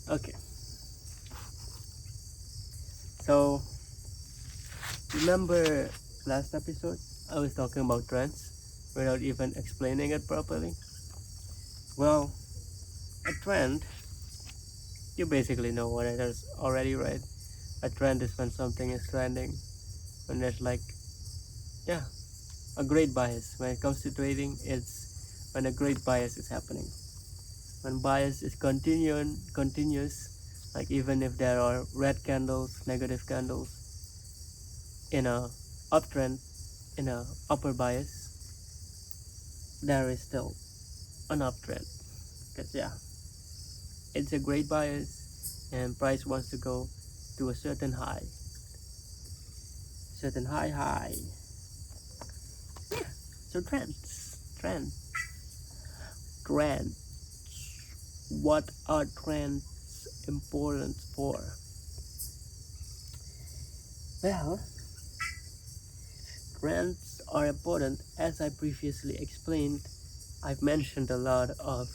Okay, so remember last episode I was talking about trends without even explaining it properly? Well, a trend, you basically know what it is already, right? A trend is when something is trending, when there's like, yeah, a great bias. When it comes to trading, it's when a great bias is happening. When bias is continuous, like even if there are red candles, negative candles in a uptrend, in a upper bias, there is still an uptrend. Because yeah, it's a great bias, and price wants to go to a certain high. So trend. What are trends important for? Well, trends are important as I previously explained. I've mentioned a lot of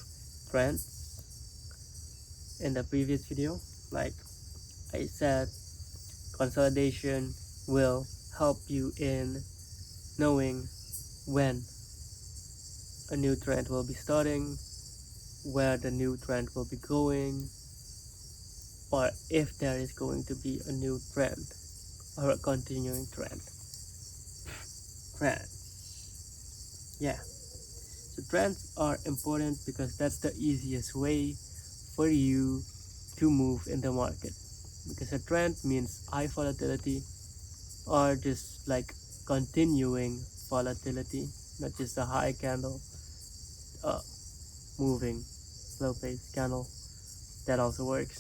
trends in the previous video. Like I said, consolidation will help you in knowing when a new trend will be starting, where the new trend will be going, or if there is going to be a new trend or a continuing trend. Yeah. So trends are important because that's the easiest way for you to move in the market. Because a trend means high volatility or just like continuing volatility, not just a high candle, uh, moving slow paced candle. That also works.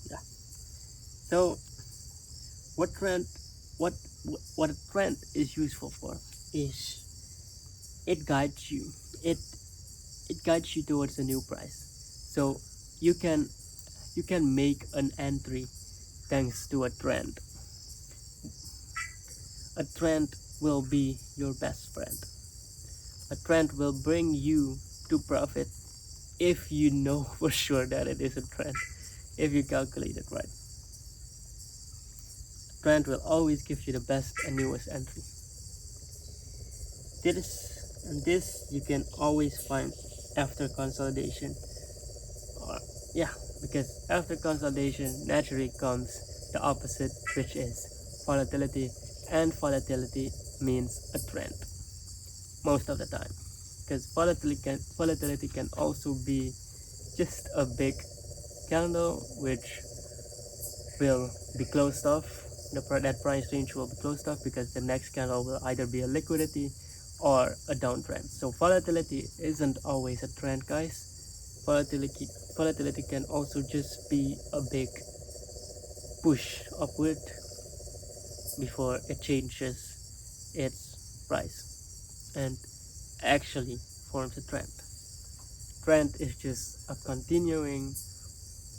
Yeah. So what trend what what a trend is useful for is it guides you. It it guides you towards a new price. So you can you can make an entry thanks to a trend. A trend will be your best friend. A trend will bring you to profit if you know for sure that it is a trend. If you calculate it right. A trend will always give you the best and newest entry. This you can always find after consolidation. Or yeah, because after consolidation naturally comes the opposite, which is volatility, and volatility means a trend most of the time. Because volatility can also be just a big candle which will be closed off. That price range will be closed off because the next candle will either be a liquidity or a downtrend. So volatility isn't always a trend, guys. Volatility can also just be a big push upward before it changes its price and actually forms a trend. Trend is just a continuing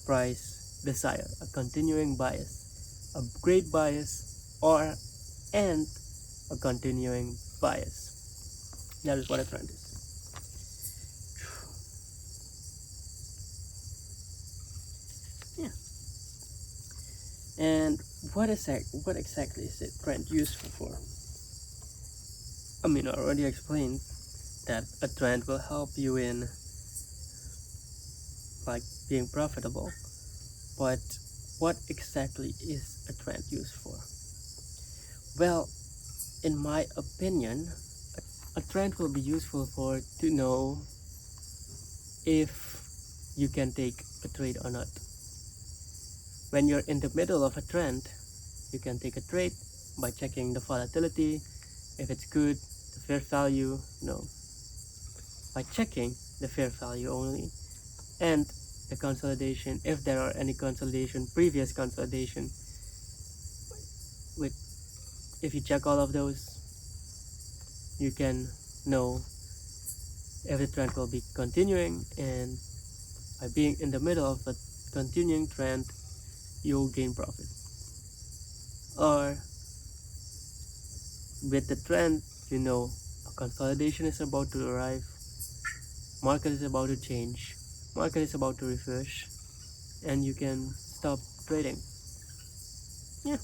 price desire, a continuing bias, a great bias, or and a continuing bias. That is what a trend is. Yeah. And what exactly is a trend useful for? I mean, I already explained that a trend will help you in like being profitable, but what exactly is a trend used for? Well, in my opinion, a trend will be useful for to know if you can take a trade or not. When you're in the middle of a trend, you can take a trade by checking the volatility, if it's good, the fair value, no, by checking the fair value only, and the consolidation, if there are any consolidation, previous consolidation. With if you check all of those, you can know if the trend will be continuing, and by being in the middle of a continuing trend, you'll gain profit. Or with the trend, you know a consolidation is about to arrive, market is about to change, market is about to reverse and you can stop trading. Yeah,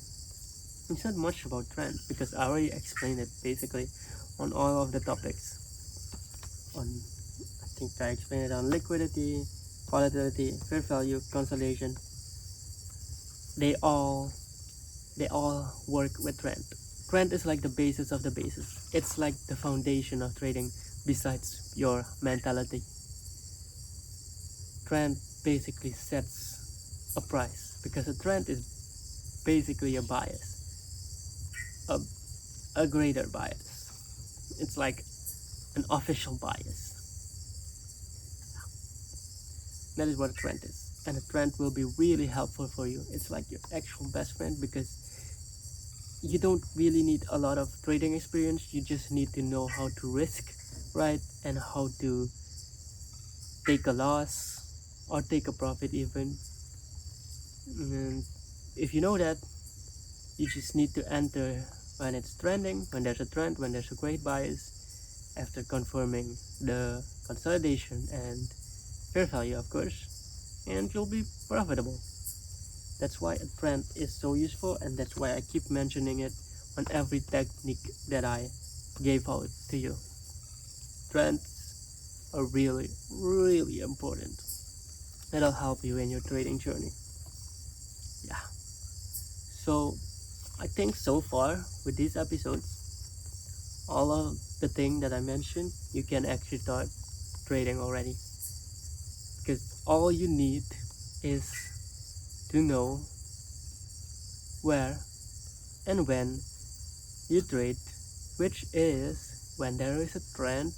it's not much about trend because I already explained it basically on all of the topics. On I think I explained it on liquidity, volatility, fair value, consolidation. They all they all work with trend. Trend is like the basis of the basis. It's like the foundation of trading besides your mentality. Trend basically sets a price because a trend is basically a bias, a, a greater bias. It's like an official bias. That is what a trend is. And a trend will be really helpful for you. It's like your actual best friend because you don't really need a lot of trading experience. You just need to know how to risk, right? And how to take a loss or take a profit even. And if you know that, you just need to enter when it's trending, when there's a trend, when there's a great bias, after confirming the consolidation and fair value, of course, and you'll be profitable. That's why a trend is so useful, and that's why I keep mentioning it on every technique that I gave out to you. Trends are really, really important. That'll help you in your trading journey. Yeah. So I think so far with these episodes, all of the thing that I mentioned, you can actually start trading already. Because all you need is to know where and when you trade, which is when there is a trend,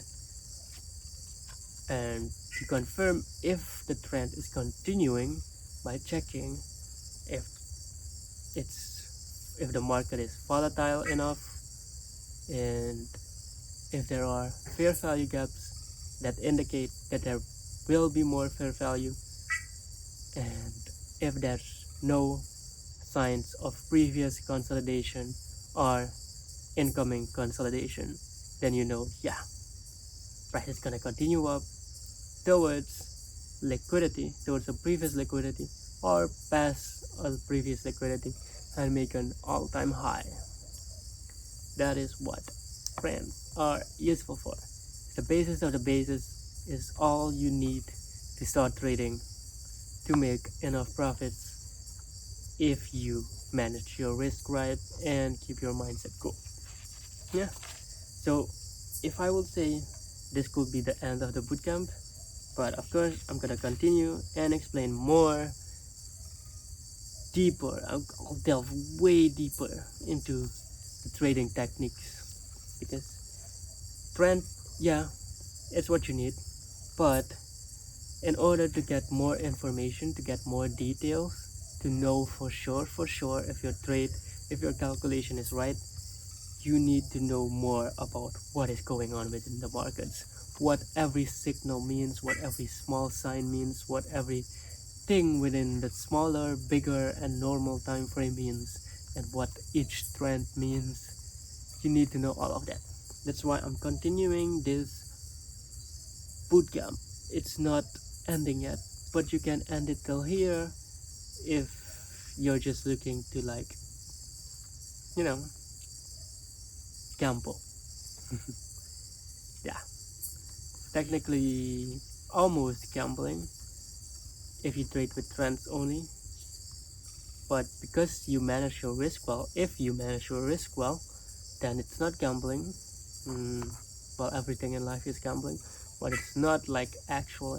and you confirm if the trend is continuing by checking if if the market is volatile enough and if there are fair value gaps that indicate that there will be more fair value, and if there's no signs of previous consolidation or incoming consolidation, then you know, yeah, price is gonna continue up towards liquidity, towards a previous liquidity, or past a previous liquidity and make an all-time high. That is what trends are useful for. The basis of the basis is all you need to start trading to make enough profits if you manage your risk right and keep your mindset cool. Yeah. So if I would say this could be the end of the bootcamp, but of course I'm gonna continue and explain more deeper. I'll delve way deeper into the trading techniques because trend, yeah, it's what you need, but in order to get more information, to get more details, to know for sure if your calculation is right, you need to know more about what is going on within the markets, what every signal means, what every small sign means, what every thing within the smaller, bigger, and normal time frame means, and what each trend means. You need to know all of that. That's why I'm continuing this bootcamp. It's not ending yet, but you can end it till here if you're just looking to, like, you know, gamble. Yeah, technically almost gambling if you trade with trends only, but because you manage your risk well, if you manage your risk well, then it's not gambling. mm, well, everything in life is gambling, but it's not like actual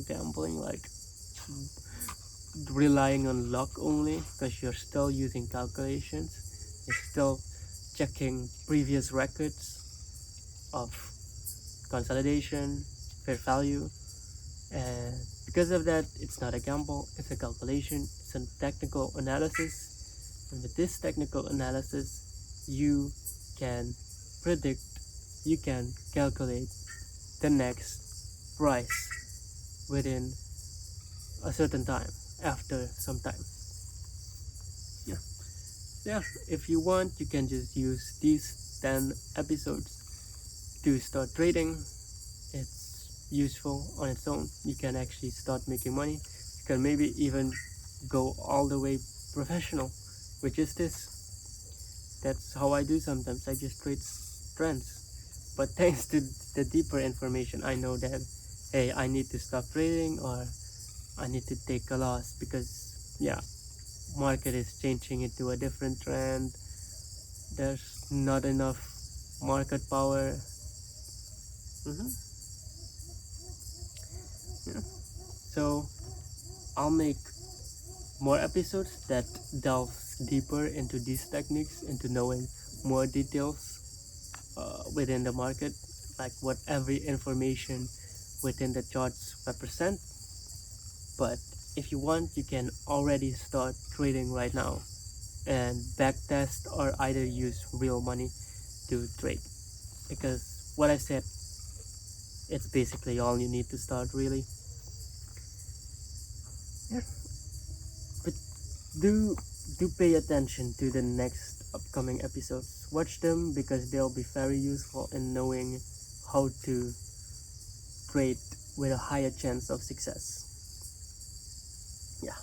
gambling, like relying on luck only, because you're still using calculations, you're still checking previous records of consolidation, fair value, and because of that, it's not a gamble, it's a calculation, it's a technical analysis. And with this technical analysis, you can predict, you can calculate the next price within a certain time, after some time. Yeah, yeah. If you want, you can just use these 10 episodes to start trading. It's useful on its own. You can actually start making money. You can maybe even go all the way professional, which is this. That's how I do sometimes. I just trade trends. But thanks to the deeper information, I know that, hey, I need to stop trading or I need to take a loss because, yeah, market is changing into a different trend. There's not enough market power. hmm Yeah. So I'll make more episodes that delve deeper into these techniques, into knowing more details within the market, like what every information within the charts represent. But if you want, you can already start trading right now and backtest or either use real money to trade. Because what I said, it's basically all you need to start really. Yeah. But do do pay attention to the next upcoming episodes. Watch them because they'll be very useful in knowing how to trade with a higher chance of success. Yeah.